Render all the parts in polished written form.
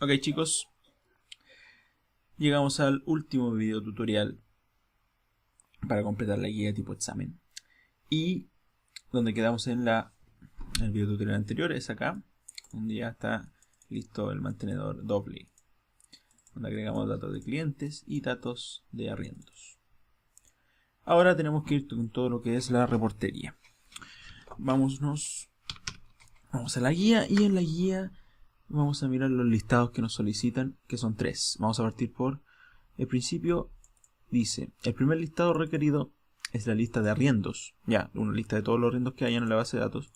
Ok, chicos, llegamos al último video tutorial para completar la guía tipo examen. Y donde quedamos en el video tutorial anterior es acá, donde ya está listo el mantenedor doble, donde agregamos datos de clientes y datos de arriendos. Ahora tenemos que ir con todo lo que es la reportería. Vamos a la guía, y en la guía vamos a mirar los listados que nos solicitan, que son 3. Vamos a partir por el principio. Dice, el primer listado requerido es la lista de arriendos, ya, una lista de todos los arriendos que hayan en la base de datos,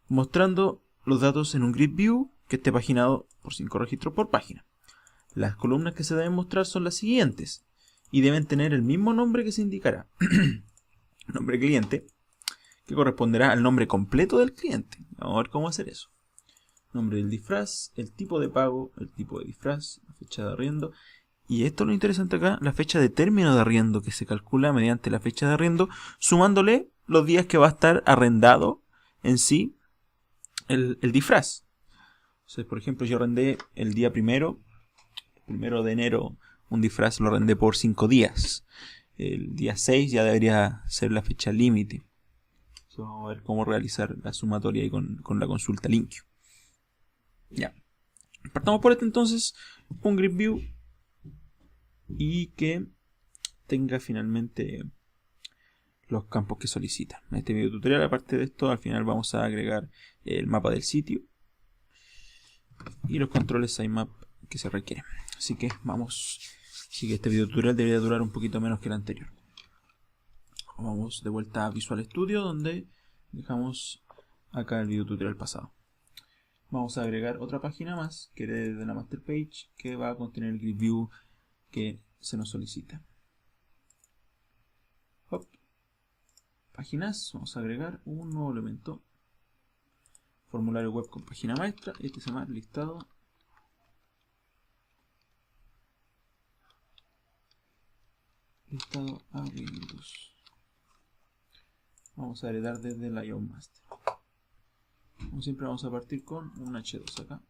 mostrando los datos en un grid view que esté paginado por 5 registros por página. Las columnas que se deben mostrar son las siguientes y deben tener el mismo nombre que se indicará. Nombre cliente, que corresponderá al nombre completo del cliente. Vamos a ver cómo hacer eso. Nombre del disfraz, el tipo de pago, el tipo de disfraz, la fecha de arriendo. Y esto es lo interesante acá, la fecha de término de arriendo, que se calcula mediante la fecha de arriendo, sumándole los días que va a estar arrendado en sí el disfraz. Entonces, por ejemplo, yo arrendé el día primero de enero, un disfraz lo arrendé por 5 días. El día 6 ya debería ser la fecha límite. Vamos a ver cómo realizar la sumatoria ahí con la consulta Linkio. Ya. Partamos por este entonces, un grid view y que tenga finalmente los campos que solicita. En este video tutorial, aparte de esto, al final vamos a agregar el mapa del sitio y los controles sitemap que se requieren. Así que vamos. Así que este video tutorial debería durar un poquito menos que el anterior. Vamos de vuelta a Visual Studio, donde dejamos acá el video tutorial pasado. Vamos a agregar otra página más, que es de la master page, que va a contener el grid view que se nos solicita. Hop. Páginas, vamos a agregar un nuevo elemento. Formulario web con página maestra. Este se llama listado. Listado arriendos. Vamos a heredar desde el layout master. Como siempre vamos a partir con un H2 acá.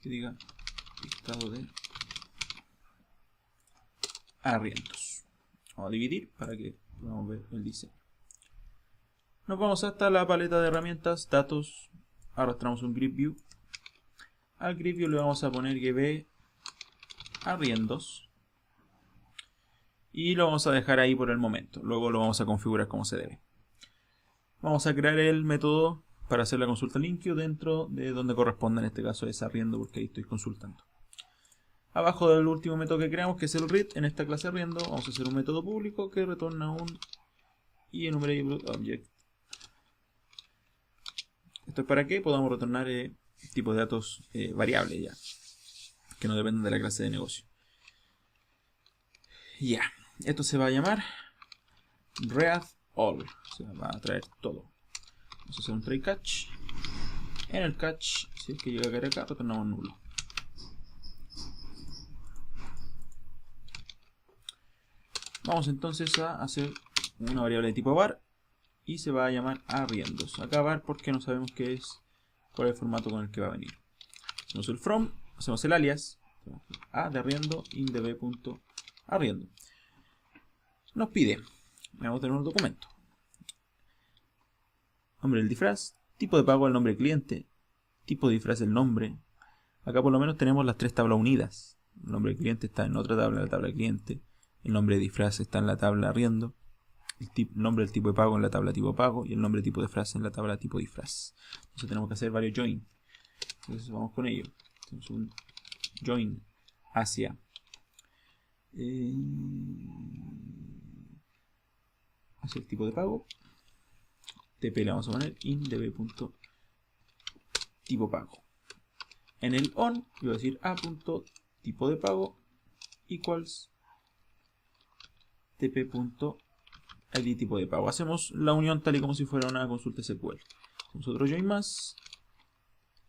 Que diga listado de arriendos. Vamos a dividir para que podamos ver el diseño. Nos vamos hasta la paleta de herramientas, datos, arrastramos un grid view. Al grid view le vamos a poner gb arriendos y lo vamos a dejar ahí por el momento. Luego lo vamos a configurar como se debe. Vamos a crear el método para hacer la consulta Linkio dentro de donde corresponda, en este caso es arriendo, porque ahí estoy consultando. Abajo del último método que creamos, que es el read, en esta clase arriendo, vamos a hacer un método público que retorna un enumerable object. Esto es para que podamos retornar tipos de datos variables ya, que no dependen de la clase de negocio. Ya, esto se va a llamar read all, o sea, va a traer todo. Vamos a hacer un try catch. En el catch, si es que llega a caer acá, retornamos nulo. Vamos entonces a hacer una variable de tipo var y se va a llamar arriendos. Acá var porque no sabemos cuál es el formato con el que va a venir. Hacemos el from, hacemos el alias a de arriendo indb.arriendo. Nos pide, vamos a tener un documento. Nombre del disfraz, tipo de pago el nombre del cliente, tipo de disfraz el nombre. Acá por lo menos tenemos las 3 tablas unidas. El nombre del cliente está en otra tabla, la tabla de cliente. El nombre de disfraz está en la tabla arriendo. El nombre del tipo de pago en la tabla tipo pago. Y el nombre del tipo de disfraz en la tabla tipo disfraz. Entonces tenemos que hacer varios join. Entonces vamos con ello. Tenemos un join hacia el tipo de pago. TP le vamos a poner indb.tipopago. En el on, voy a decir a.tipo de pago equals tp.id tipo de pago. Hacemos la unión tal y como si fuera una consulta SQL. Hacemos otro join más.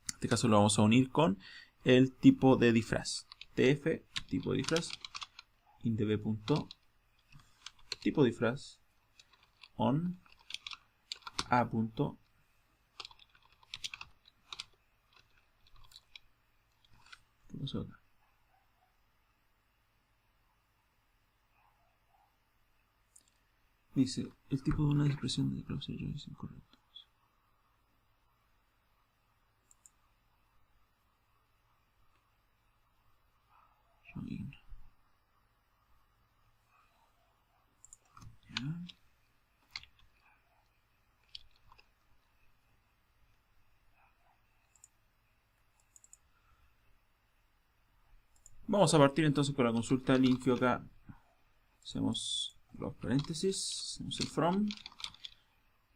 En este caso lo vamos a unir con el tipo de disfraz. tf, tipo de disfraz, indb.tipo disfraz on a. pasó acá? Dice, el tipo de una expresión de clause join es incorrecto. Join. Ya. Vamos a partir entonces con la consulta linkio acá. Hacemos los paréntesis, hacemos el from.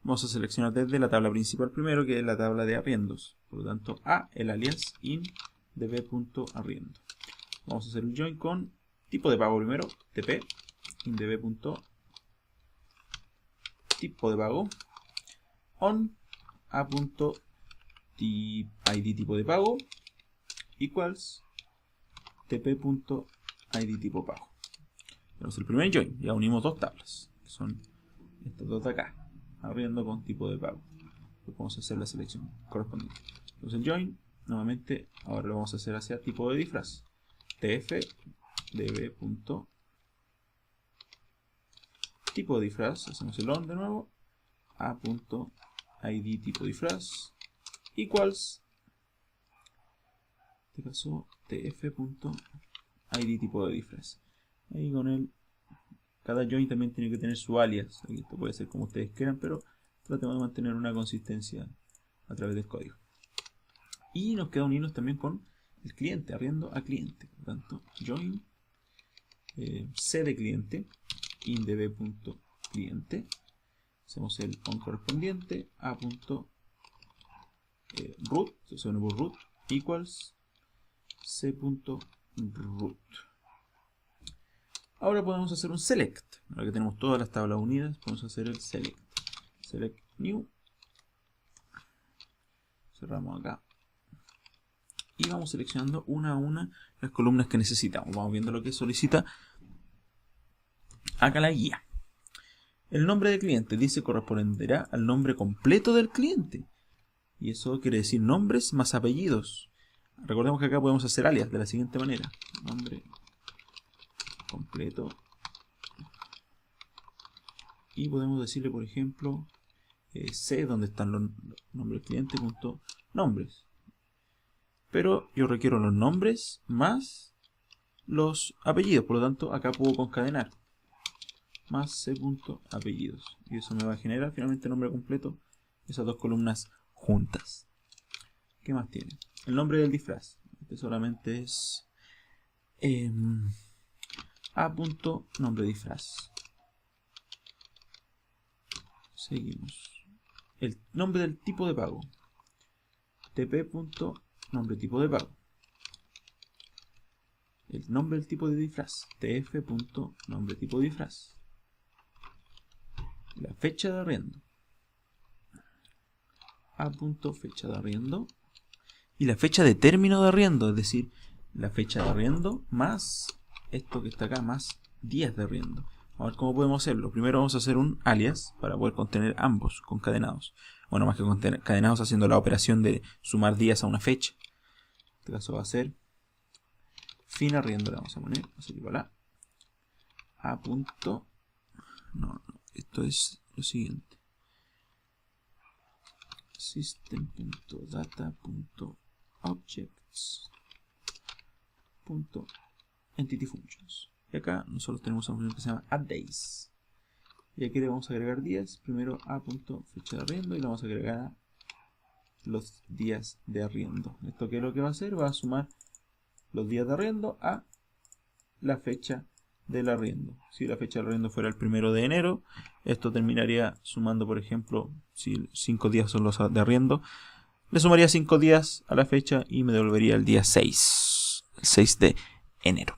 Vamos a seleccionar desde la tabla principal primero, que es la tabla de arriendos. Por lo tanto, A, el alias in db.arriendo. Vamos a hacer el join con tipo de pago primero, tp, in db.tipo de pago, on a.id tipo de pago, equals tp.id tipo pago. Tenemos el primer join, ya unimos dos tablas, que son estas dos de acá, arriendo con tipo de pago. Pues vamos a hacer la selección correspondiente. Entonces el join, nuevamente, ahora lo vamos a hacer hacia tipo de disfraz. tf db.tipo de disfraz, hacemos el on de nuevo, a.id tipo disfraz, equals, en este caso, tf.id tipo de disfraz. Ahí con el, cada join también tiene que tener su alias. Aquí esto puede ser como ustedes quieran, pero tratemos de mantener una consistencia a través del código. Y nos queda unirnos también con el cliente, arriendo a cliente. Por lo tanto, join c de cliente, in db.cliente. Hacemos el on correspondiente, a.root, root, equals c.root. Ahora podemos hacer un select. Ahora que tenemos todas las tablas unidas, podemos hacer el select. Select new. Cerramos acá. Y vamos seleccionando una a una las columnas que necesitamos. Vamos viendo lo que solicita acá la guía. El nombre del cliente dice corresponderá al nombre completo del cliente. Y eso quiere decir nombres más apellidos. Recordemos que acá podemos hacer alias de la siguiente manera. Nombre completo. Y podemos decirle, por ejemplo, C, donde están los nombres del cliente, punto nombres. Pero yo requiero los nombres más los apellidos. Por lo tanto, acá puedo concadenar. Más C punto apellidos. Y eso me va a generar finalmente el nombre completo. Esas dos columnas juntas. ¿Qué más tiene? El nombre del disfraz. Este solamente es a.nombre disfraz. Seguimos. El nombre del tipo de pago. tp.nombre tipo de pago. El nombre del tipo de disfraz. tf.nombre tipo de disfraz. La fecha de arriendo. a.fecha de arriendo. Y la fecha de término de arriendo, es decir, la fecha de arriendo más esto que está acá, más días de arriendo. A ver cómo podemos hacerlo. Primero vamos a hacer un alias para poder contener ambos concadenados. Bueno, más que concadenados, haciendo la operación de sumar días a una fecha. En este caso va a ser fin arriendo, le vamos a poner, así igual a punto. No, esto es lo siguiente. System.data.objects.entityFunctions. Y acá nosotros tenemos una función que se llama addDays. Y aquí le vamos a agregar días. Primero a.fecha de arriendo y le vamos a agregar los días de arriendo. ¿Esto qué es lo que va a hacer? Va a sumar los días de arriendo a la fecha del arriendo. Si la fecha del arriendo fuera el 1 de enero, esto terminaría sumando, por ejemplo, si 5 días son los de arriendo, le sumaría 5 días a la fecha y me devolvería el día 6, el 6 de enero.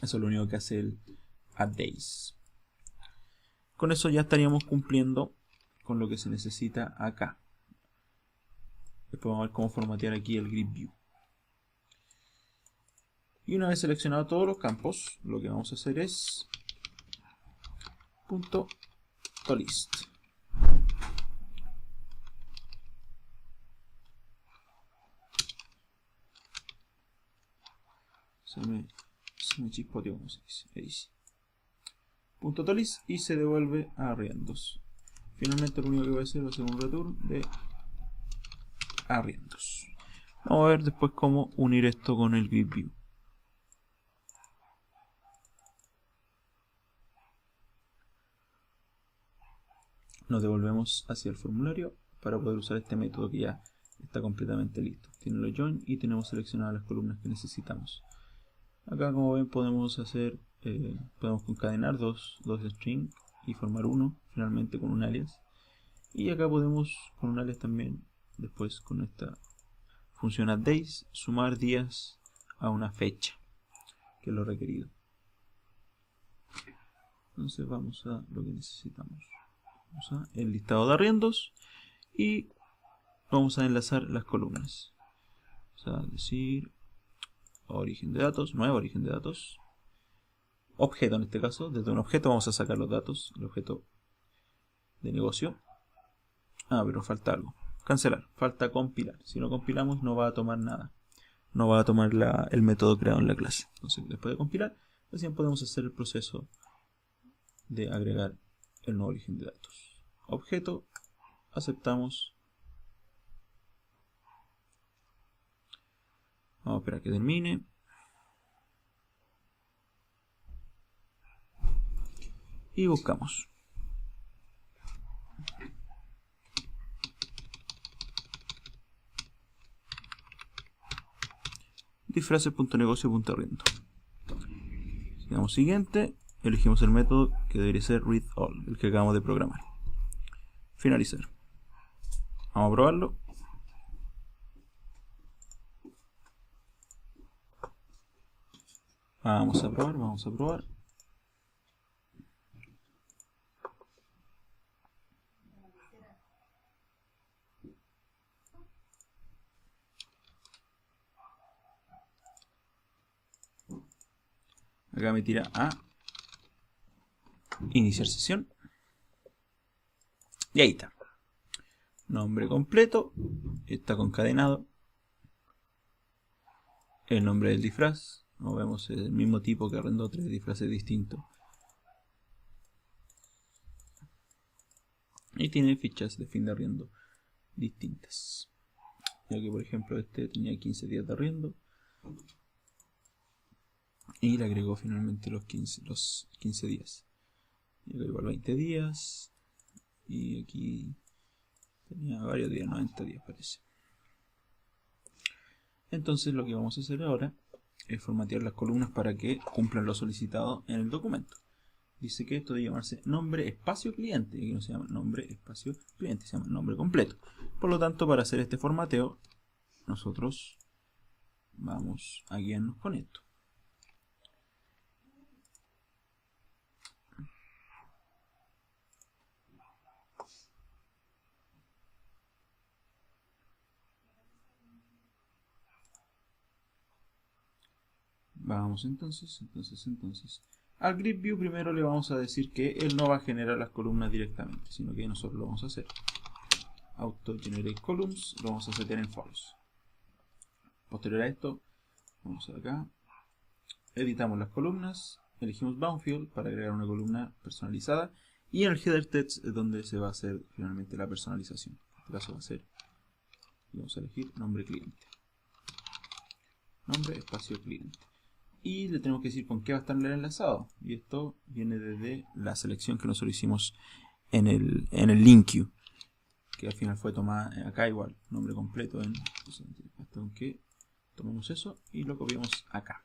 Eso es lo único que hace el addDays. Con eso ya estaríamos cumpliendo con lo que se necesita acá. Después vamos a ver cómo formatear aquí el Grid View. Y una vez seleccionado todos los campos, lo que vamos a hacer es .toList. se me chispoteó, como se dice. Ahí sí. Punto tolis y se devuelve a arriendos. Finalmente lo único que voy a hacer va a ser un return de arriendos. Vamos a ver después cómo unir esto con el grid view. Nos devolvemos hacia el formulario para poder usar este método que ya está completamente listo. Tiene los join y tenemos seleccionadas las columnas que necesitamos. Acá, como ven, podemos concadenar dos strings y formar uno finalmente con un alias. Y acá podemos con un alias también, después con esta función addDays, sumar días a una fecha, que es lo requerido. Entonces vamos a lo que necesitamos. Vamos a el listado de arriendos y vamos a enlazar las columnas. Vamos a decir origen de datos, nuevo origen de datos, objeto en este caso. Desde un objeto vamos a sacar los datos, el objeto de negocio. Pero falta algo, cancelar, falta compilar. Si no compilamos no va a tomar nada, no va a tomar el método creado en la clase. Entonces después de compilar, recién podemos hacer el proceso de agregar el nuevo origen de datos. Objeto, aceptamos. Vamos a esperar que termine. Y buscamos. Disfraces.negocio.arriendo. Sigamos siguiente. Elegimos el método que debería ser readAll, el que acabamos de programar. Finalizar. Vamos a probarlo. Vamos a probar. Acá me tira a iniciar sesión. Y ahí está. Nombre completo. Está concadenado. El nombre del disfraz. Como vemos es el mismo tipo que arrendó 3 disfraces distintos. Y tiene fichas de fin de arriendo distintas. Ya que por ejemplo este tenía 15 días de arriendo. Y le agregó finalmente los 15 días. Y agregó 20 días. Y aquí tenía varios días, 90 días parece. Entonces lo que vamos a hacer ahora es formatear las columnas para que cumplan lo solicitado en el documento. Dice que esto debe llamarse nombre espacio cliente. Aquí no se llama nombre espacio cliente, se llama nombre completo. Por lo tanto, para hacer este formateo, nosotros vamos a guiarnos con esto. Vamos entonces. Al grid view primero le vamos a decir que él no va a generar las columnas directamente, sino que nosotros lo vamos a hacer. Auto generate columns, lo vamos a setear en false. Posterior a esto, vamos acá, editamos las columnas, elegimos boundfield para agregar una columna personalizada y en el header text es donde se va a hacer finalmente la personalización. En este caso va a ser, vamos a elegir nombre cliente. Nombre espacio cliente. Y le tenemos que decir con qué va a estar enlazado. Y esto viene desde la selección que nosotros hicimos en el link queue, que al final fue tomada acá igual, nombre completo. Hasta que tomamos eso y lo copiamos acá.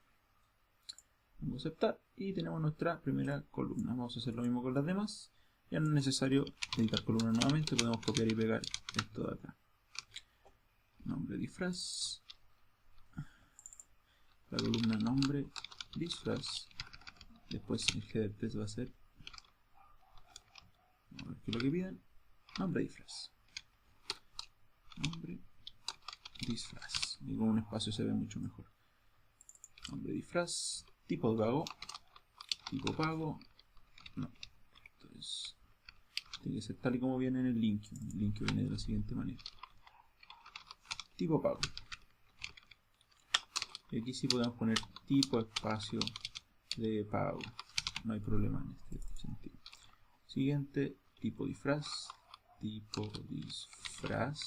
Vamos a aceptar y tenemos nuestra primera columna. Vamos a hacer lo mismo con las demás. Ya no es necesario editar columna nuevamente, podemos copiar y pegar esto de acá. Nombre disfraz. La columna nombre disfraz. Después el header text va a ser, a ver qué es lo que piden, nombre disfraz. Nombre disfraz. Y con un espacio se ve mucho mejor. Nombre disfraz. Tipo de pago. Tipo pago. No. Entonces tiene que ser tal y como viene en el link. El link viene de la siguiente manera. Tipo pago. Y aquí sí podemos poner tipo espacio de pago. No hay problema en este sentido. Siguiente, tipo disfraz. Tipo disfraz.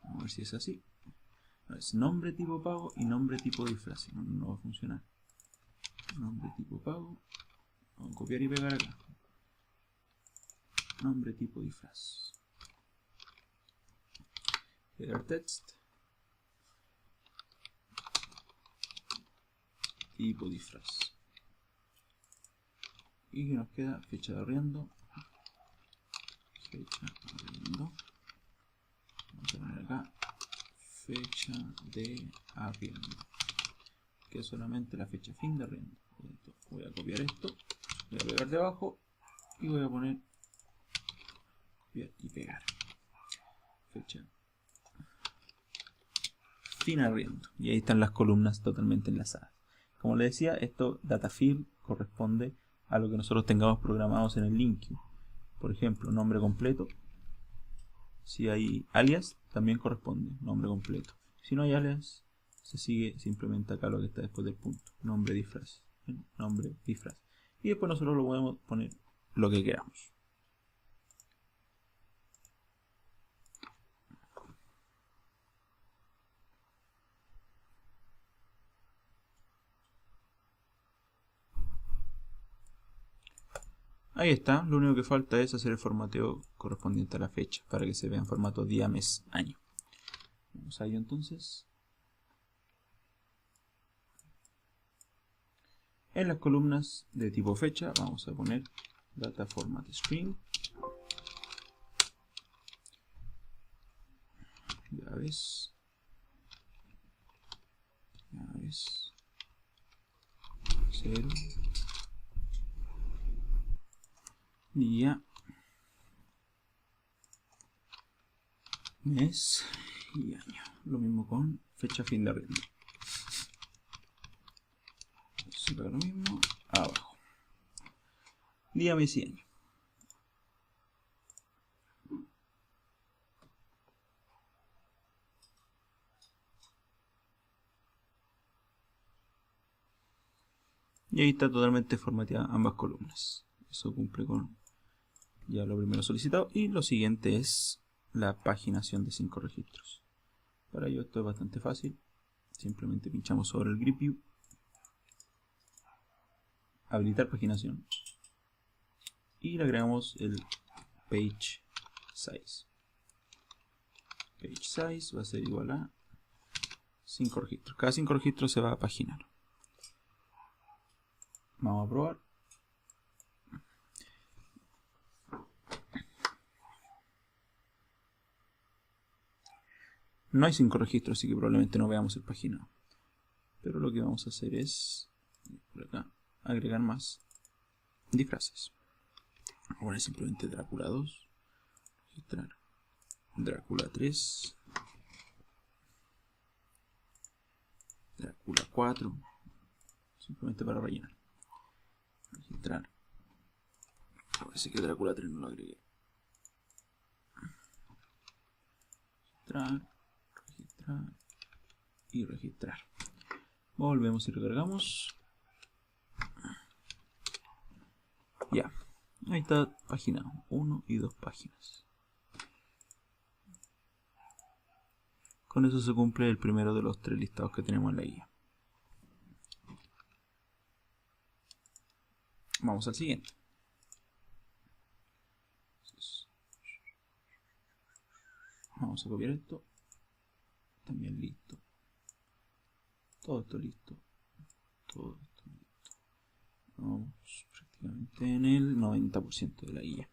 Vamos a ver si es así. No, es nombre tipo pago y nombre tipo disfraz. No va a funcionar. Nombre tipo pago. Vamos a copiar y pegar acá. Nombre tipo disfraz. Header text. Tipo disfraz. Y que nos queda fecha de arriendo. Fecha de arriendo. Vamos a poner acá fecha de arriendo, que es solamente la fecha fin de arriendo. Voy a copiar esto, voy a pegar debajo y voy a poner copiar y pegar fecha fin arriendo, y ahí están las columnas totalmente enlazadas. Como les decía, esto data field corresponde a lo que nosotros tengamos programados en el link. Por ejemplo, nombre completo. Si hay alias, también corresponde nombre completo. Si no hay alias, se sigue simplemente acá lo que está después del punto. Nombre disfraz. Nombre disfraz. Y después nosotros lo podemos poner lo que queramos. Ahí está, lo único que falta es hacer el formateo correspondiente a la fecha para que se vea en formato día, mes, año. Vamos a ello entonces. En las columnas de tipo fecha vamos a poner data format string. Ya ves. 0. Día, mes y año. Lo mismo con fecha fin de arriendo. Lo mismo abajo. Día, mes y año. Y ahí está totalmente formateada ambas columnas. Eso cumple con ya lo primero solicitado. Y lo siguiente es la paginación de 5 registros. Para ello esto es bastante fácil. Simplemente pinchamos sobre el Grid View. Habilitar paginación. Y le agregamos el Page Size. Page Size va a ser igual a 5 registros. Cada 5 registros se va a paginar. Vamos a probar. No hay 5 registros, así que probablemente no veamos el paginado. Pero lo que vamos a hacer es, por acá, agregar más disfraces. Vamos a poner simplemente Drácula 2. Registrar. Drácula 3. Drácula 4. Simplemente para rellenar. Registrar. Parece que Drácula 3 no lo agregué. Registrar. Registrar. Y registrar. Volvemos y recargamos. Ya. Ahí está paginado. 1 y 2 páginas. Con eso se cumple el primero de los 3 listados que tenemos en la guía. Vamos al siguiente. Entonces, vamos a copiar esto. También listo. Todo esto listo. Todo esto listo. Vamos prácticamente en el 90% de la guía.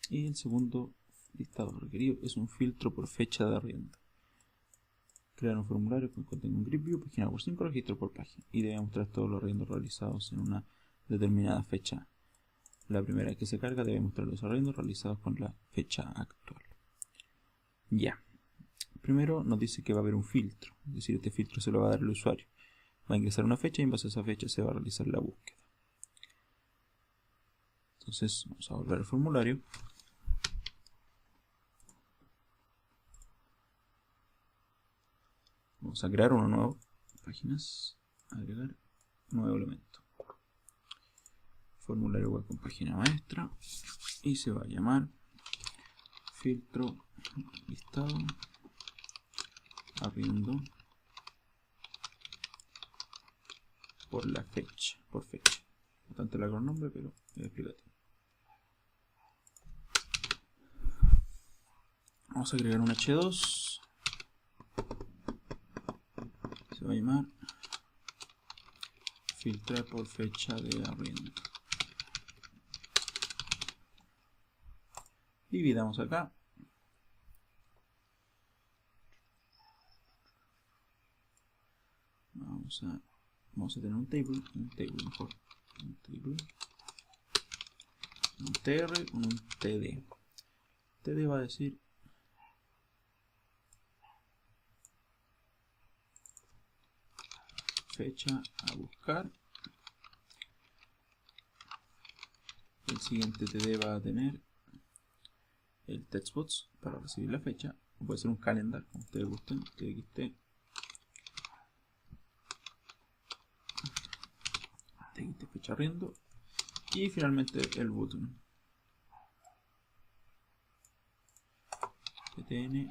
Y el segundo listado requerido es un filtro por fecha de arriendo. Crear un formulario que contenga un Grid View, página por 5 registros por página, y debe mostrar todos los arriendos realizados en una determinada fecha. La primera que se carga debe mostrar los arriendos realizados con la fecha actual. Ya. Primero nos dice que va a haber un filtro, es decir, este filtro se lo va a dar el usuario. Va a ingresar una fecha y en base a esa fecha se va a realizar la búsqueda. Entonces vamos a volver al formulario. Vamos a crear uno nuevo. Páginas, agregar nuevo elemento. Formulario web con página maestra. Y se va a llamar filtro listado arriendo por la fecha. Por fecha. Bastante largo el nombre, pero es explicativo. Vamos a agregar un H2. Se va a llamar filtrar por fecha de arriendo. Dividamos acá. Vamos a tener un table mejor. Un table. Un tr con un td. Td va a decir fecha a buscar. El siguiente td va a tener el textbox para recibir la fecha. O puede ser un calendar, como ustedes gusten. txt fecha arriendo. Y finalmente el button. tn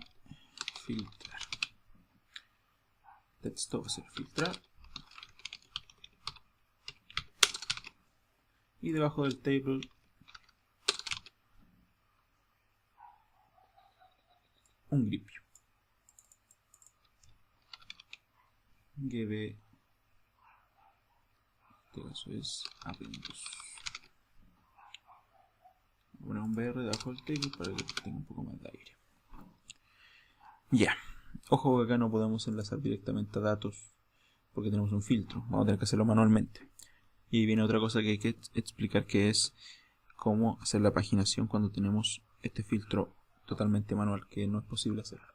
filtrar. Texto va a ser filtrar. Y debajo del table un grip view. gb, este caso es arriendos. Voy a poner un br debajo del table para que tenga un poco más de aire. Ya, ojo que acá no podemos enlazar directamente a datos porque tenemos un filtro, vamos a tener que hacerlo manualmente. Y viene otra cosa que hay que explicar, que es cómo hacer la paginación cuando tenemos este filtro totalmente manual, que no es posible hacerlo.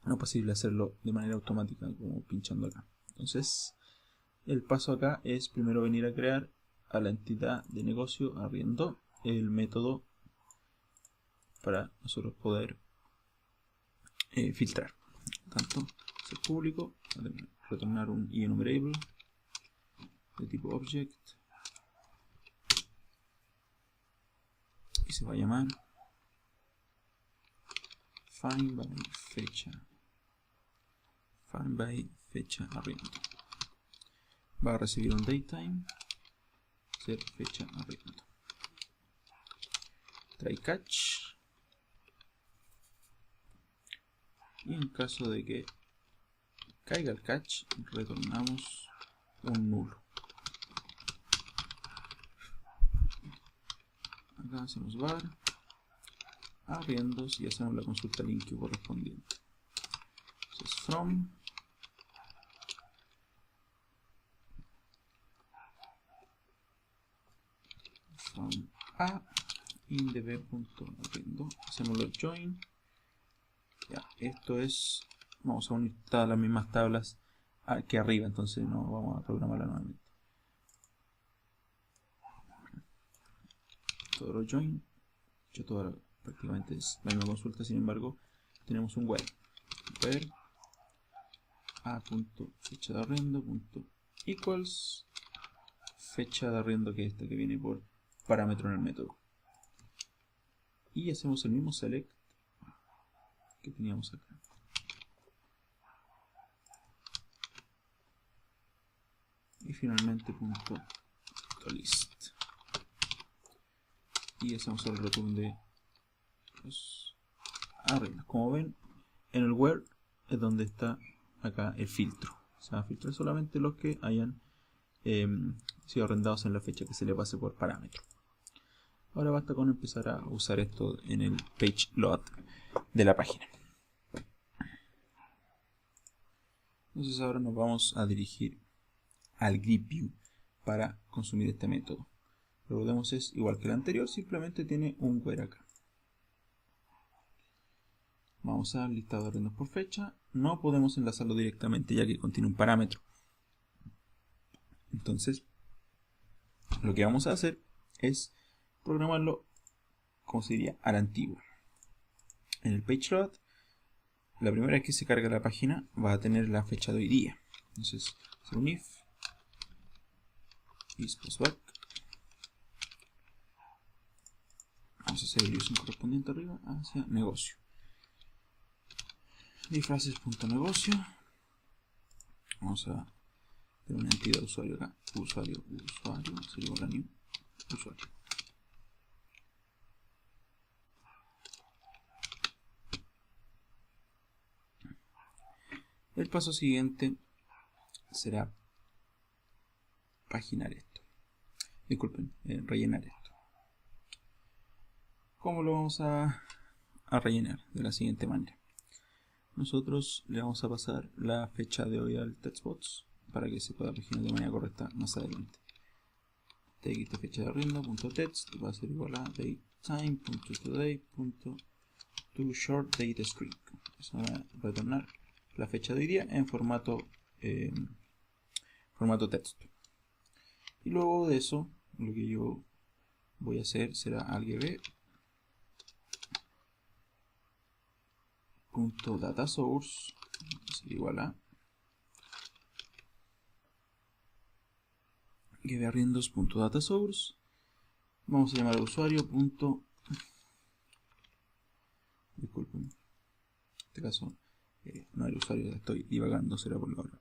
No es posible hacerlo de manera automática, como pinchando acá. Entonces, el paso acá es primero venir a crear a la entidad de negocio arriendo el método para nosotros poder filtrar. Tanto ser público, retornar un enumerable de tipo object y se va a llamar find by fecha arriendo. Va a recibir un datetime, ser fecha arriendo. Try catch. Y en caso de que caiga el catch, retornamos un nulo. Acá hacemos var arriendos y hacemos la consulta link correspondiente. Entonces from a indb.arriendo, hacemos los join. Ya, esto es, vamos a unir todas las mismas tablas aquí arriba, entonces no vamos a programarla nuevamente. Todo lo join, hecho toda prácticamente es la misma consulta, sin embargo tenemos un where a.fecha de arriendo equals fecha de arriendo, que es esta que viene por parámetro en el método, y hacemos el mismo select que teníamos acá. Y finalmente punto list. Y hacemos el return de los arriendos. Como ven, en el where es donde está acá el filtro. Se va a filtrar solamente los que hayan sido arrendados en la fecha que se le pase por parámetro. Ahora basta con empezar a usar esto en el page load de la página. Entonces ahora nos vamos a dirigir al grip view para consumir este método. Recordemos, es igual que el anterior, simplemente tiene un where acá. Vamos al listado de arriendos por fecha. No podemos enlazarlo directamente ya que contiene un parámetro. Entonces, lo que vamos a hacer es programarlo, como se diría, a la antigua. En el page load la primera vez que se carga la página va a tener la fecha de hoy día. Entonces, hacer un if is_back. Vamos a hacer el using correspondiente arriba hacia negocio. Disfraces.negocio. Vamos a tener una entidad de usuario acá. Usuario, sería igual a new usuario. El paso siguiente será paginar esto. Disculpen, rellenar esto. ¿Cómo lo vamos a rellenar? De la siguiente manera. Nosotros le vamos a pasar la fecha de hoy al textbox para que se pueda paginar de manera correcta más adelante. Txt fecha de arriendo.text va a ser igual a datetime.today.toShortDateString. Eso va a retornar la fecha de hoy día en formato texto. Y luego de eso, lo que yo voy a hacer será algb.dataSource igual a getarriendos.dataSource. Vamos a llamar al usuario. Disculpen, en este caso no el usuario, ya estoy divagando, será por la hora.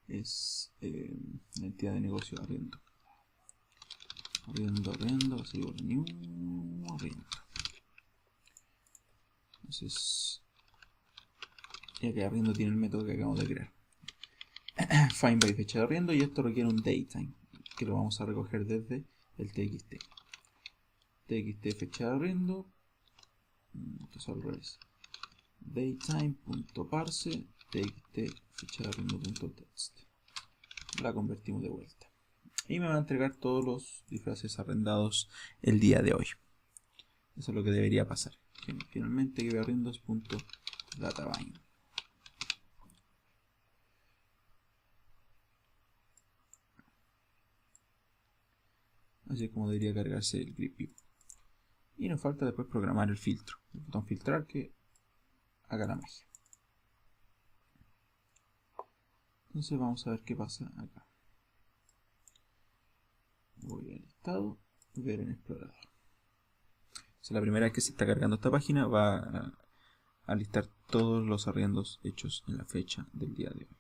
Es la entidad de negocio arriendo. Arriendo, va a ser igual a new arriendo. Entonces, ya que arriendo tiene el método que acabamos de crear. Find by fecha de arriendo, y esto requiere un datetime que lo vamos a recoger desde el txt. Txt fecha de arriendo, esto es al revés, datetime.parse txt fecha de arriendo.text. La convertimos de vuelta y me va a entregar todos los disfraces arrendados el día de hoy. Eso es lo que debería pasar. Finalmente getarriendos.databind. Así es como debería cargarse el grip view. Y nos falta después programar el filtro, el botón filtrar que haga la magia. Entonces vamos a ver qué pasa acá. Voy al listado, ver en explorador. Entonces, la primera vez que se está cargando esta página va a listar todos los arriendos hechos en la fecha del día de hoy.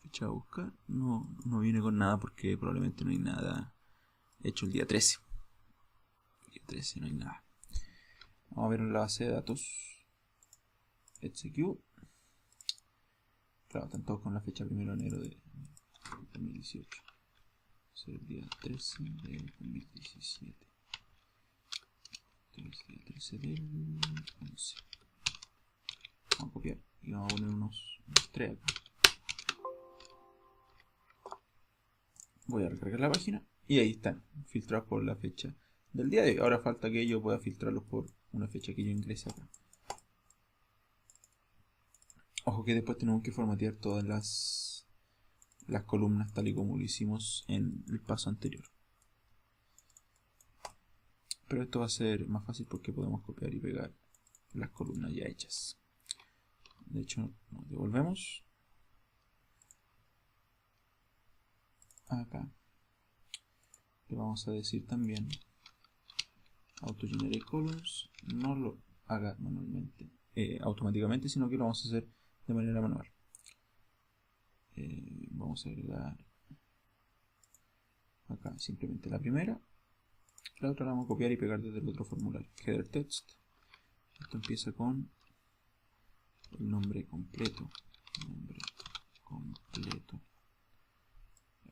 Fecha a buscar, no viene con nada porque probablemente no hay nada hecho el día 13. El día 13 no hay nada. Vamos a ver en la base de datos. Execute. Claro, están todos con la fecha 1 de enero de 2018. Es el día 13 de 2017. Este es el día 13 del 11. Vamos a copiar y vamos a poner unos 3 acá. Voy a recargar la página y ahí están, filtrados por la fecha del día de hoy. Ahora falta que yo pueda filtrarlos por una fecha que yo ingrese acá. Ojo que después tenemos que formatear todas las columnas tal y como lo hicimos en el paso anterior. Pero esto va a ser más fácil porque podemos copiar y pegar las columnas ya hechas. De hecho, nos devolvemos acá. Le vamos a decir también AutoGenerate Columns no lo haga manualmente, automáticamente, sino que lo vamos a hacer de manera manual. Vamos a agregar acá simplemente la primera, la otra la vamos a copiar y pegar desde el otro formulario. Header text, esto empieza con el nombre completo,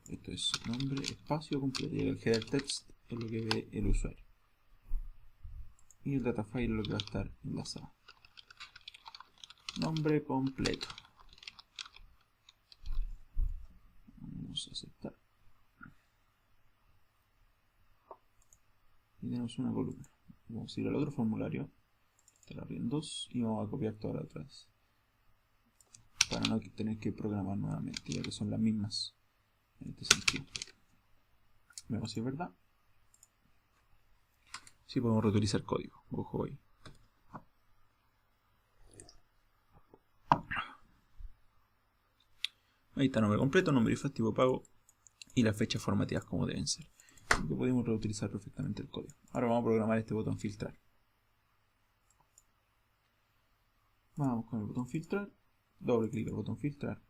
esto es nombre, espacio completo, y el header text es lo que ve el usuario, y el data file es lo que va a estar enlazado. Nombre completo, vamos a aceptar y tenemos una columna. Vamos a ir al otro formulario, arriendos, y vamos a copiar todas las otras para no tener que programar nuevamente, ya que son las mismas en este sentido. Veamos si es verdad. Sí podemos reutilizar código, ojo ahí. Ahí está nombre completo, nombre IFAS, tipo pago y las fechas formateadas como deben ser. Así que podemos reutilizar perfectamente el código. Ahora vamos a programar este botón filtrar. Vamos con el botón filtrar, doble clic al botón filtrar.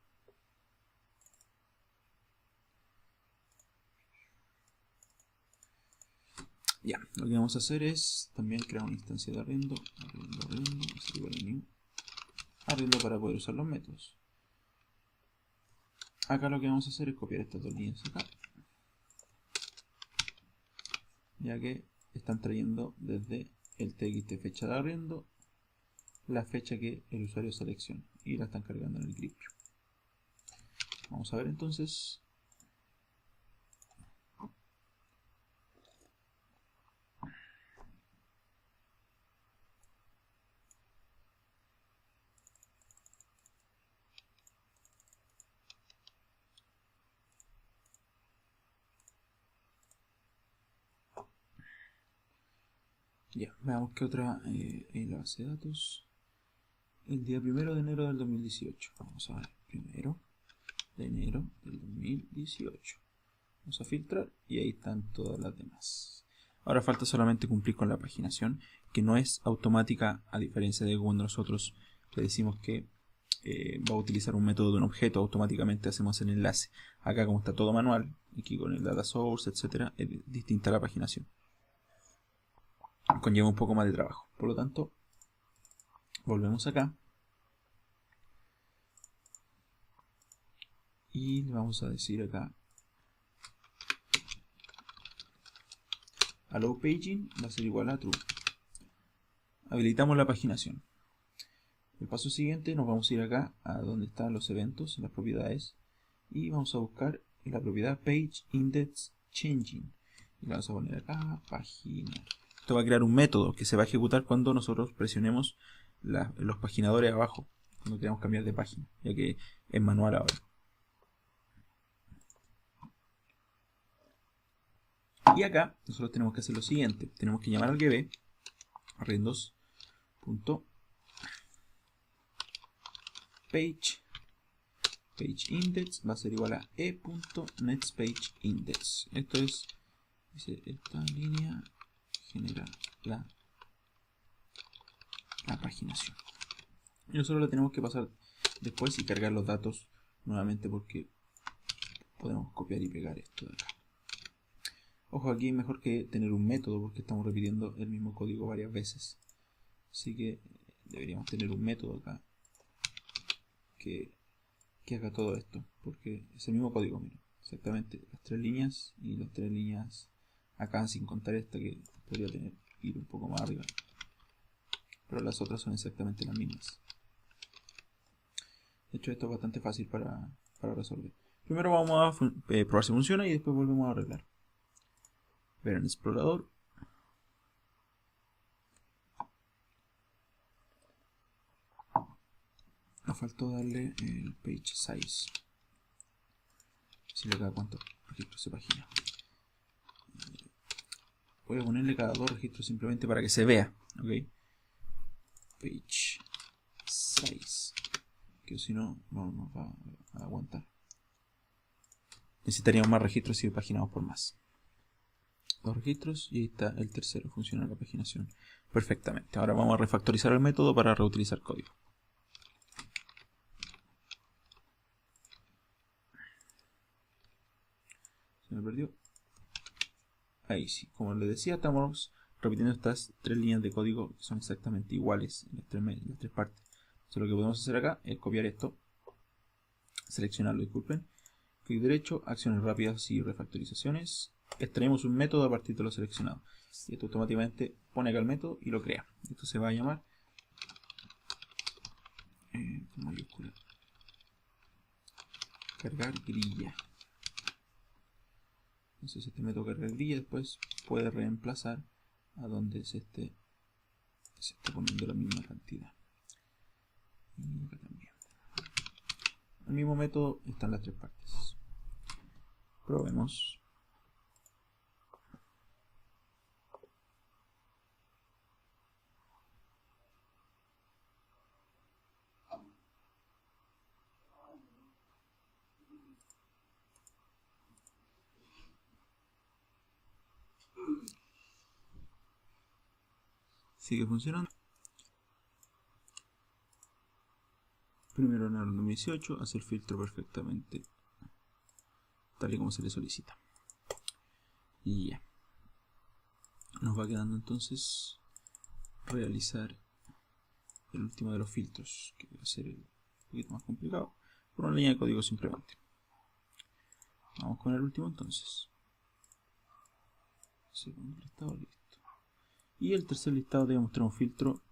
Ya, lo que vamos a hacer es también crear una instancia de arriendo, arriendo para poder usar los métodos. Acá lo que vamos a hacer es copiar estas dos líneas acá, ya que están trayendo desde el txt fecha de arriendo la fecha que el usuario selecciona y la están cargando en el grip. Vamos a ver entonces. Ya, veamos qué otra en la base de datos. El día 1 de enero del 2018. Vamos a ver, 1 de enero del 2018. Vamos a filtrar y ahí están todas las demás. Ahora falta solamente cumplir con la paginación, que no es automática, a diferencia de cuando nosotros le decimos que va a utilizar un método de un objeto, automáticamente hacemos el enlace. Acá, como está todo manual, aquí con el data source, etcétera, es distinta la paginación. Conlleva un poco más de trabajo. Por lo tanto, volvemos acá y le vamos a decir acá allow paging va a ser igual a true. Habilitamos la paginación. El paso siguiente, nos vamos a ir acá a donde están los eventos, las propiedades, y vamos a buscar la propiedad page index changing y le vamos a poner acá página. Esto va a crear un método que se va a ejecutar cuando nosotros presionemos los paginadores abajo, cuando queramos cambiar de página, ya que es manual ahora. Y acá nosotros tenemos que hacer lo siguiente, tenemos que llamar al gb page index va a ser igual a e.nextPageIndex. Esto es, dice, esta línea genera la paginación. Y nosotros la tenemos que pasar después y cargar los datos nuevamente, porque podemos copiar y pegar esto de acá. Ojo, aquí es mejor que tener un método, porque estamos repitiendo el mismo código varias veces. Así que deberíamos tener un método acá que haga todo esto, porque es el mismo código, miren, exactamente las 3 líneas y las 3 líneas acá, sin contar esta que podría ir un poco más arriba, pero las otras son exactamente las mismas. De hecho, esto es bastante fácil para resolver. Primero vamos a probar si funciona y después volvemos a arreglar. Ver en el explorador. Nos faltó darle el page size. Si le da cuántos registros de página. Voy a ponerle cada 2 registros simplemente para que se vea. ¿Ok? Page size. Que si no, no nos va a aguantar. Necesitaríamos más registros si paginamos por más. 2 registros y ahí está el tercero. Funciona la paginación perfectamente. Ahora vamos a refactorizar el método para reutilizar código. Se me perdió. Ahí sí, como les decía, estamos repitiendo estas 3 líneas de código que son exactamente iguales en las 3 partes. Entonces lo que podemos hacer acá es copiar esto, seleccionarlo, disculpen, clic derecho, acciones rápidas y refactorizaciones. Extraemos un método a partir de lo seleccionado. Y esto automáticamente pone acá el método y lo crea. Esto se va a llamar con mayúscula cargar grilla. Entonces este método cargar grilla después puede reemplazar a donde se esté poniendo la misma cantidad. Y acá también. el mismo método están las tres partes. Probemos. Sigue funcionando. Primero en el 2018 hace el filtro perfectamente tal y como se le solicita. Y ya. Nos va quedando entonces realizar el último de los filtros, que va a ser un poquito más complicado, por una línea de código simplemente. Vamos con el último entonces. Segundo listado, listo. Y el tercer listado debe mostrar un filtro,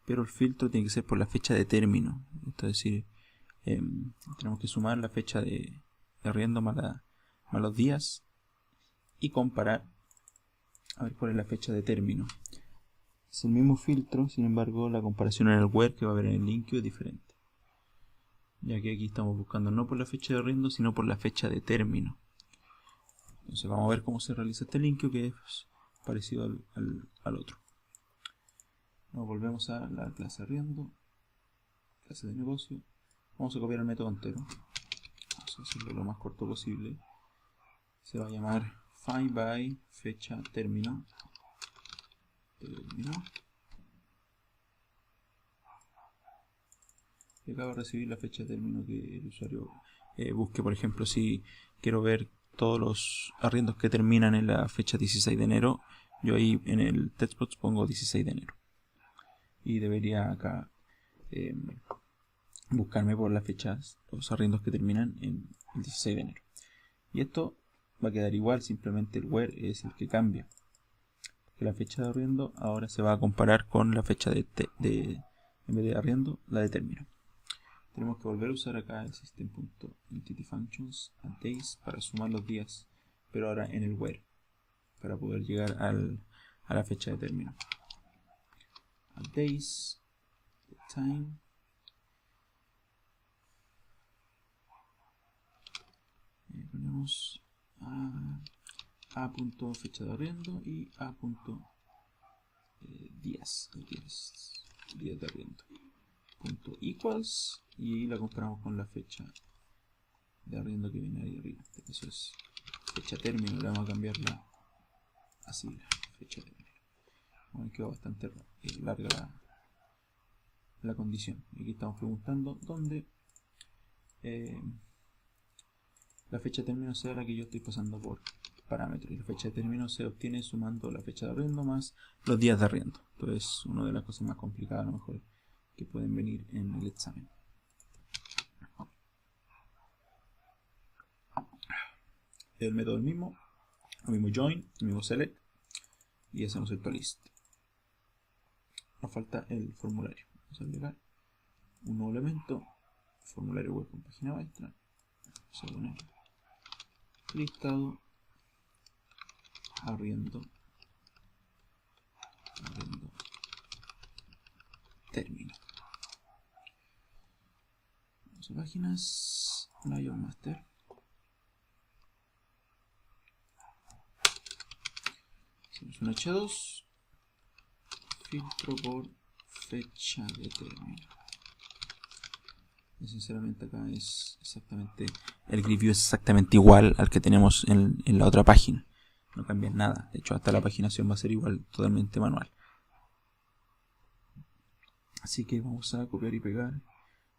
pero el filtro tiene que ser por la fecha de término. Esto es decir, tenemos que sumar la fecha de arriendo más los días y comparar a ver cuál es la fecha de término. Es el mismo filtro, sin embargo la comparación en el where que va a haber en el link es diferente, ya que aquí estamos buscando no por la fecha de arriendo sino por la fecha de término. Entonces vamos a ver cómo se realiza este linkio, que es parecido al otro. Nos volvemos a la clase arriendo, clase de negocio. Vamos a copiar el método entero. Vamos a hacerlo lo más corto posible. Se va a llamar find by fecha término. Y acá va a recibir la fecha de término que el usuario busque. Por ejemplo, si quiero ver todos los arriendos que terminan en la fecha 16 de enero, yo ahí en el textbox pongo 16 de enero. Y debería acá buscarme por las fechas, los arriendos que terminan en el 16 de enero. Y esto va a quedar igual, simplemente el where es el que cambia. Que la fecha de arriendo ahora se va a comparar con la fecha en vez de arriendo, la de término. Tenemos que volver a usar acá el system.entityFunctions add days para sumar los días, pero ahora en el where, para poder llegar a la fecha de término. Add days, time, y ponemos a punto fecha de arriendo y a punto días de arriendo, punto equals, y la comparamos con la fecha de arriendo que viene ahí arriba. Eso es fecha término, le vamos a cambiarla así, la fecha término. Bueno, quedó bastante larga la condición. Y aquí estamos preguntando dónde la fecha de término sea la que yo estoy pasando por parámetros. Y la fecha de término se obtiene sumando la fecha de arriendo más los días de arriendo. Entonces, una de las cosas más complicadas, a lo mejor, que pueden venir en el examen. El método es el mismo join, el mismo select, y hacemos el list. Nos falta el formulario. Vamos a agregar un nuevo elemento, formulario web con página maestra. Vamos a poner listado arriendo término. Vamos a páginas, Lion Master. Hacemos un H2, filtro por fecha de término. Y sinceramente acá es exactamente, el grid view es exactamente igual al que tenemos en la otra página. No cambia nada. De hecho, hasta la paginación va a ser igual, totalmente manual. Así que vamos a copiar y pegar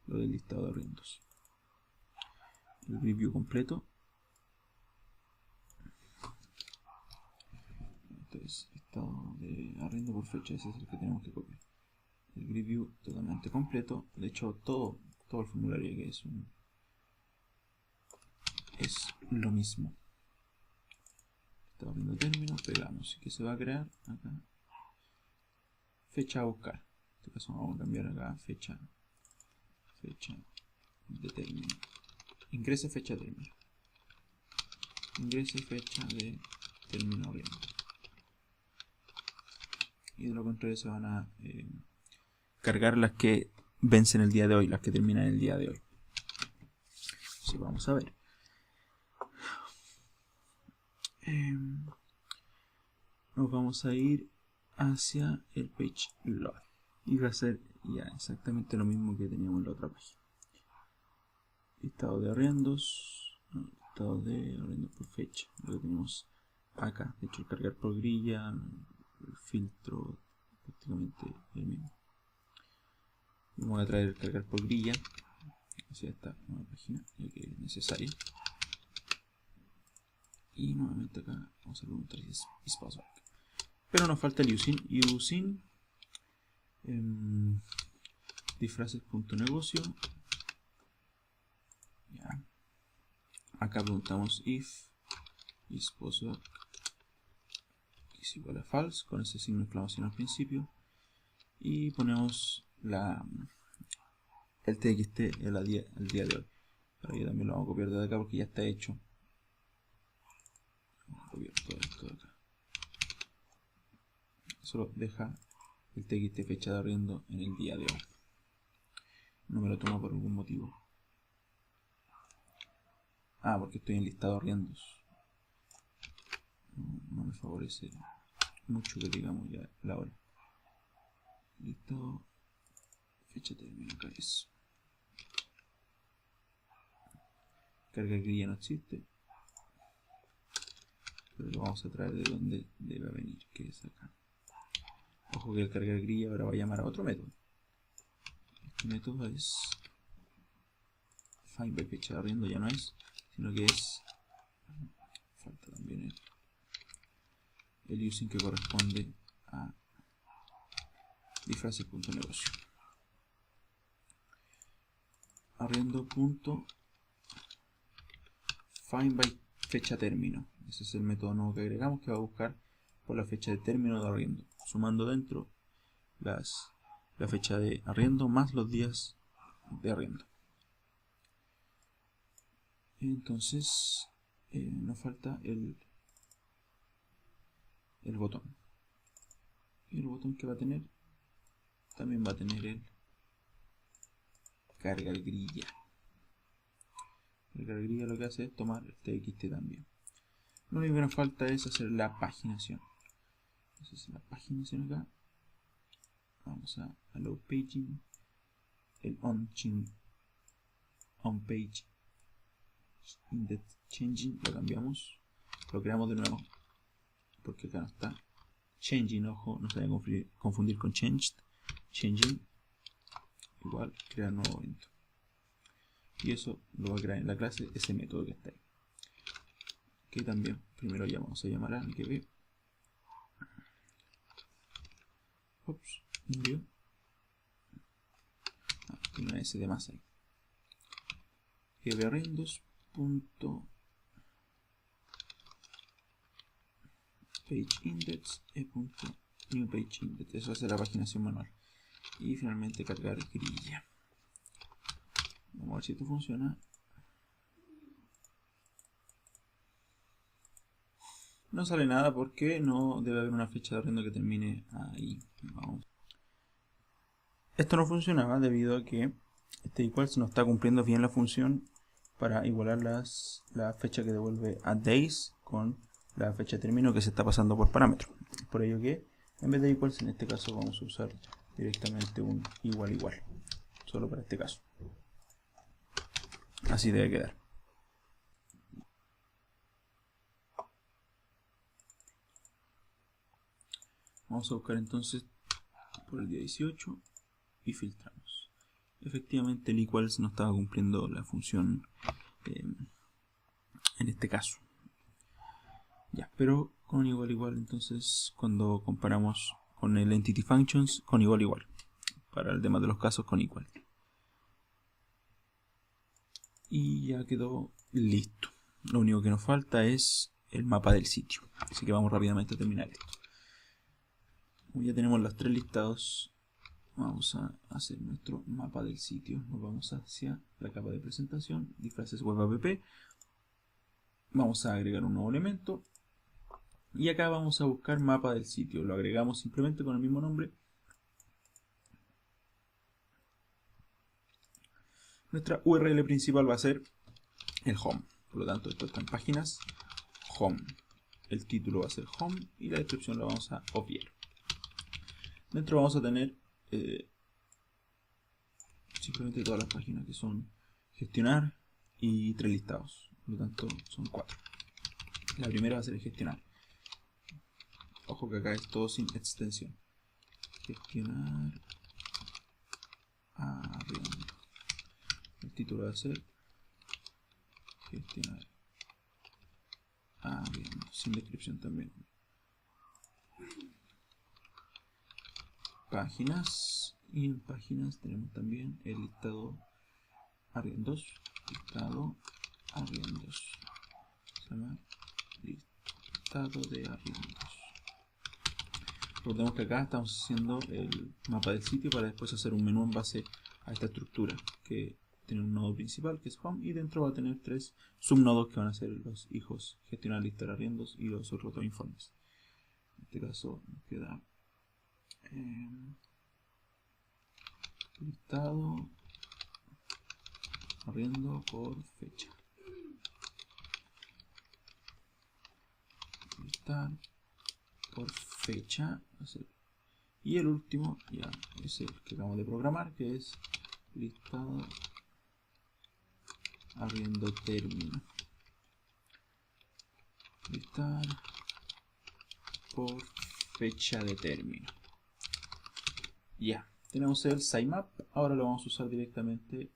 lo del listado de arriendos. El grid view completo. Entonces, listado de arriendo por fecha, ese es el que tenemos que copiar. El grid view totalmente completo. De hecho, todo el formulario que es lo mismo. Está abriendo término, pegamos. ¿Y qué se va a crear? Acá. Fecha a buscar. En este caso vamos a cambiar acá fecha de término. Ingrese fecha de término. Ingrese fecha de término arriendo. Y de lo contrario se van a cargar las que vencen el día de hoy, las que terminan el día de hoy. Entonces vamos a ver. Nos vamos a ir hacia el page load y va a ser ya exactamente lo mismo que teníamos en la otra página. Listado de arriendos, listado de arriendos por fecha, lo que tenemos acá. De hecho, el cargar por grilla, el filtro, prácticamente el mismo. Vamos a traer el cargar por grilla hacia esta nueva página, ya que es necesario. Y nuevamente acá vamos a preguntar si es password. Pero nos falta el using disfraces.negocio. Ya. Acá preguntamos if isPassword es igual a false, con ese signo de exclamación al principio. Y ponemos el txt el día de hoy. Pero yo también lo vamos a copiar de acá porque ya está hecho. Vamos a copiar todo esto de acá. Solo deja el txt fecha de arriendo en el día de hoy. No me lo toma por algún motivo. Porque estoy en listado de arriendos. No me favorece mucho que digamos ya la hora. Listado fecha término, acá es. Carga grilla no existe, pero lo vamos a traer de donde debe venir, que es acá. Ojo que el cargar grilla ahora va a llamar a otro método. Este método es find by fecha de arriendo, ya no es, sino que es, falta también el using que corresponde a disfraces.negocio. Arriendo.find by fecha término. Ese es el método nuevo que agregamos, que va a buscar por la fecha de término de arriendo, sumando dentro la fecha de arriendo más los días de arriendo. Entonces nos falta el botón. Y el botón que va a tener también va a tener el cargar grilla. El cargar grilla lo que hace es tomar el txt también. Lo único que nos falta es hacer la paginación. Entonces la paginación acá, vamos a load paging, el on page index changing lo cambiamos, lo creamos de nuevo porque acá no está changing, ojo, no se vayan a confundir con changed. Changing igual crear nuevo evento, y eso lo va a crear en la clase ese método que está ahí, que también primero ya vamos a llamar a que ve envío. Tiene una S de más ahí. Que ve arriendos punto page index punto new page index. Eso hace la paginación manual. Y finalmente cargar grilla. Vamos a ver si esto funciona. No sale nada porque no debe haber una fecha de arriendo que termine ahí. Vamos. Esto no funcionaba debido a que este equals no está cumpliendo bien la función para igualar la fecha que devuelve a days con la fecha de término que se está pasando por parámetro. Por ello que en vez de equals en este caso vamos a usar directamente un igual solo para este caso. Así debe quedar. Vamos a buscar entonces por el día 18 y filtramos. Efectivamente el equals no estaba cumpliendo la función en este caso. Ya, pero con igual entonces cuando comparamos con el entity functions con igual para el demás de los casos con igual. Y ya quedó listo. Lo único que nos falta es el mapa del sitio, así que vamos rápidamente a terminar esto. Como ya tenemos los tres listados, vamos a hacer nuestro mapa del sitio. Nos vamos hacia la capa de presentación, disfraces web app. Vamos a agregar un nuevo elemento y acá vamos a buscar mapa del sitio. Lo agregamos simplemente con el mismo nombre. Nuestra URL principal va a ser el home. Por lo tanto, esto está en páginas, home. El título va a ser home y la descripción la vamos a obviar. Dentro vamos a tener simplemente todas las páginas que son gestionar y 3 listados. Por lo tanto, son 4. La primera va a ser el gestionar. Ojo que acá es todo sin extensión. Gestionar arriendo. El título va a ser gestionar arriendo, sin descripción también. Páginas, y en páginas tenemos también el listado arriendos. Listado arriendos. Se llama listado de arriendos. Recordemos que acá estamos haciendo el mapa del sitio para después hacer un menú en base a esta estructura que tiene un nodo principal que es home y dentro va a tener 3 subnodos que van a ser los hijos gestionar, listar arriendos y los otros 2 informes. En este caso nos queda listado arriendo por fecha. Listar por fecha. Y el último ya es el que acabamos de programar, que es listado arriendo término. Listar por fecha de término. Ya, tenemos el sitemap. Ahora lo vamos a usar directamente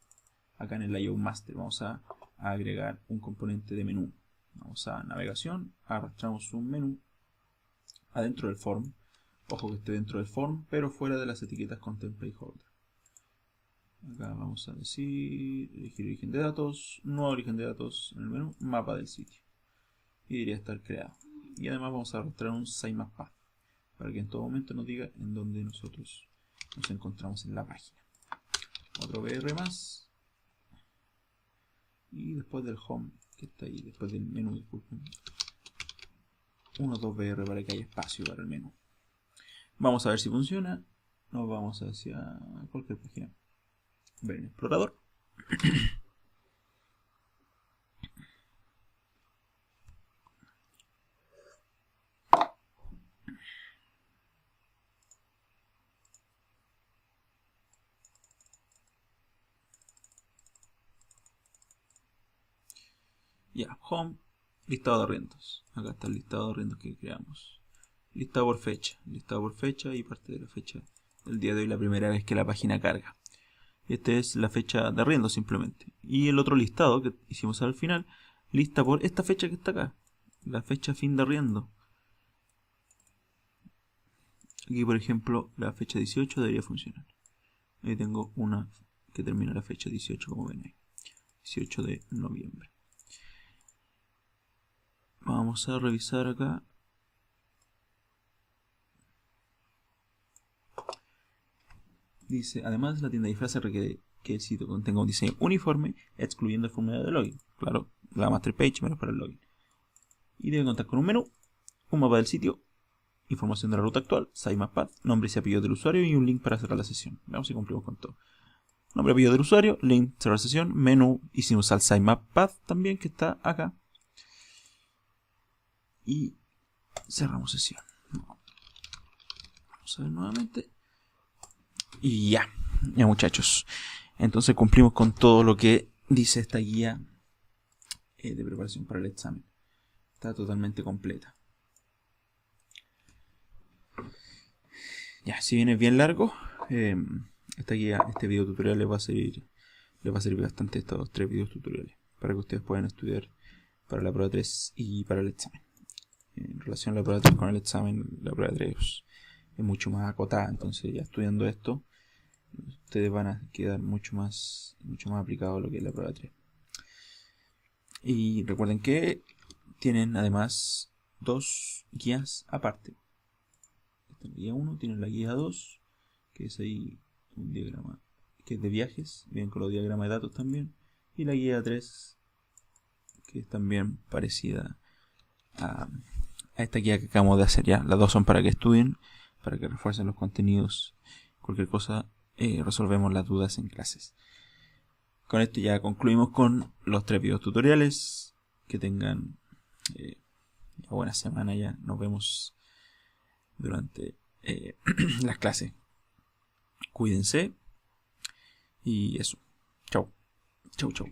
acá en el layout master. Vamos a agregar un componente de menú. Vamos a navegación, arrastramos un menú adentro del form. Ojo que esté dentro del form, pero fuera de las etiquetas content placeholder. Acá vamos a decir elegir origen de datos, nuevo origen de datos en el menú, mapa del sitio. Y debería estar creado. Y además vamos a arrastrar un sitemap path para que en todo momento nos diga en dónde nosotros nos encontramos en la página. Otro BR más. Y después del home, que está ahí, después del menú, disculpen. 1, 2 BR para que haya espacio para el menú. Vamos a ver si funciona. Nos vamos hacia cualquier página. Ver en explorador. Ya, home, listado de arriendos. Acá está el listado de arriendos que creamos. Listado por fecha y parte de la fecha del día de hoy, la primera vez que la página carga. Esta es la fecha de arriendo simplemente. Y el otro listado que hicimos al final, lista por esta fecha que está acá, la fecha fin de arriendo. Aquí por ejemplo la fecha 18 debería funcionar. Ahí tengo una que termina la fecha 18 como ven ahí. 18 de noviembre. Vamos a revisar acá. Dice, además la tienda de disfraces requiere que el sitio contenga un diseño uniforme, excluyendo el formulario de login. Claro, la master page menos para el login. Y debe contar con un menú, un mapa del sitio, información de la ruta actual, sitemap path, nombre y apellido del usuario y un link para cerrar la sesión. Veamos si cumplimos con todo. Nombre y apellido del usuario, link, cerrar sesión, menú, hicimos al sitemap path también que está acá. Y cerramos sesión. Vamos a ver nuevamente. Y ya muchachos. Entonces cumplimos con todo lo que dice esta guía de preparación para el examen. Está totalmente completa. Ya, si bien es bien largo, esta guía, este video tutorial les va a servir bastante estos 3 videos tutoriales para que ustedes puedan estudiar para la prueba 3 y para el examen. En relación a la prueba 3 con el examen, la prueba 3 es mucho más acotada, entonces ya estudiando esto ustedes van a quedar mucho más aplicados a lo que es la prueba 3. Y recuerden que tienen además 2 guías aparte. Esta es la guía 1, tienen la guía 2, que es ahí un diagrama que es de viajes, bien con los diagramas de datos también, y la guía 3, que es también parecida a esta guía que acabamos de hacer ya. Las dos son para que estudien, para que refuercen los contenidos. Cualquier cosa, resolvemos las dudas en clases. con esto ya concluimos con los 3 videos tutoriales. Que tengan una buena semana ya. Nos vemos durante las clases. Cuídense. Y eso. Chau. Chau, chau.